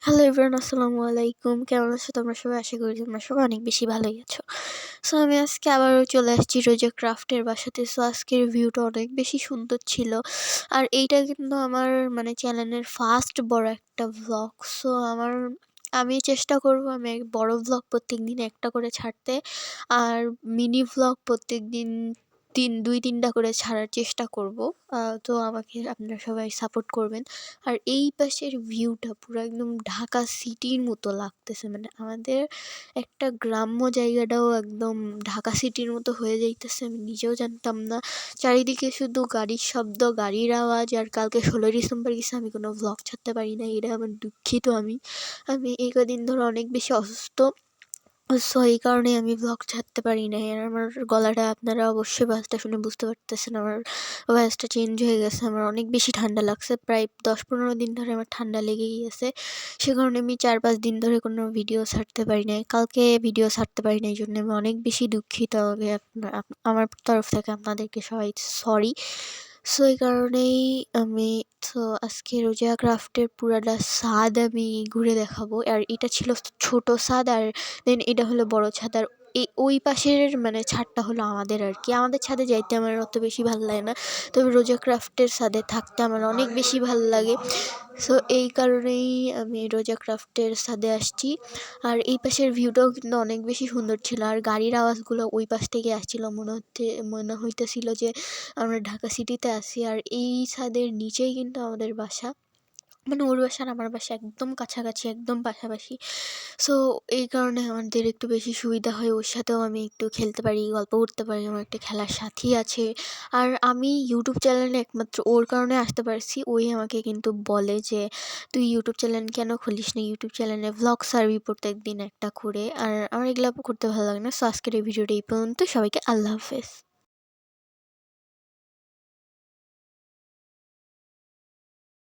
Hello everyone, আসসালামু আলাইকুম। কেমন আছো তোমরা সবাই? আশা করি তোমরা সবাই অনেক বেশি ভালোই আছো। সো আমি আজকে আবারও চলে আসছি রোজা ক্রাফটের বাসাতে। সো আজকের ভিউটা অনেক বেশি সুন্দর ছিল। আর এইটা কিন্তু আমার চ্যানেলের ফার্স্ট বড় একটা ভ্লগ। সো আমি চেষ্টা করব আমি বড় ভ্লগ প্রত্যেকদিন একটা করে ছাড়তে। আর মিনি ভ্লগ প্রত্যেকদিন ২-৩টা করে ছাড়ার চেষ্টা করব। তো আমাকে আপনারা সবাই সাপোর্ট করবেন। আর এই পাশের ভিউটা পুরো একদম ঢাকা সিটির মতো লাগতেছে। আমাদের একটা গ্রাম্য জায়গাটাও একদম ঢাকা সিটির মতো হয়ে যাইতেছে। আমি নিজেও জানতাম না। চারিদিকে শুধু গাড়ির শব্দ, গাড়ির আওয়াজ। আর কালকে ১৬ই ডিসেম্বর গেছে, আমি কোনো ভ্লগ ছাড়তে পারি নাই। এটা আমার দুঃখিত আমি। আমি এই কদিন ধরে অনেক বেশি অসুস্থ। সো এই কারণে আমি ভ্লগ ছাড়তে পারি নাই। আর আমার গলাটা আপনারা অবশ্যই ভয়েসটা শুনে বুঝতে পারতেছেন, আমার ভয়েসটা চেঞ্জ হয়ে গেছে। আমার অনেক বেশি ঠান্ডা লাগছে। প্রায় ১০-১৫ দিন ধরে আমার ঠান্ডা লেগেই গেছে। সে কারণে আমি ৪-৫ দিন ধরে কোনো ভিডিও ছাড়তে পারি নাই। কালকে ভিডিও ছাড়তে পারি নাই, এইজন্য আমি অনেক বেশি দুঃখিত। আমি আমার তরফ থেকে আপনাদেরকে সবাই সরি। সো এই কারণেই আমি তো আজকে রোজা ক্রাফটের পুরাটা ছাদ আমি ঘুরে দেখাবো। আর এটা ছিল ছোট ছাদ, আর দেন এটা হলো বড় ছাদ। আর ওই পাশের ছাদটা হলো আমাদের আর কি। আমাদের ছাদে যাইতে আমার অত বেশি ভাল লাগে না, তবে রোজা ক্রাফটের ছাদে থাকতে আমার অনেক বেশি ভাল লাগে। সো এই কারণেই আমি রোজা ক্রাফটের ছাদে আসছি। আর এই পাশের ভিউটাও কিন্তু অনেক বেশি সুন্দর ছিল। আর গাড়ির আওয়াজগুলো ওই পাশ থেকে আসছিল, মনে হইতেছিল যে আমরা ঢাকা সিটিতে আছি। আর এই ছাদের নিচেই কিন্তু আমাদের বাসা। ওর বাসা আর আমার বাসা একদম কাছাকাছি, একদম পাশাপাশি। সো এই কারণে আমাদের একটু বেশি সুবিধা হয়। ওর সাথেও আমি একটু খেলতে পারি, গল্প করতে পারি। আমার একটা খেলার সাথী আছে। আর আমি ইউটিউব চ্যানেলে একমাত্র ওর কারণে আসতে পারছি। ওই আমাকে কিন্তু বলে যে, "তুই ইউটিউব চ্যানেল কেন খুলিস না? ইউটিউব চ্যানেলে ভ্লগ ছাড়বি প্রত্যেকদিন একটা করে।" আর আমার এগুলো করতে ভালো লাগে না। সো আজকের এই ভিডিওটা এই পর্যন্ত। সবাইকে আল্লাহ হাফেজ।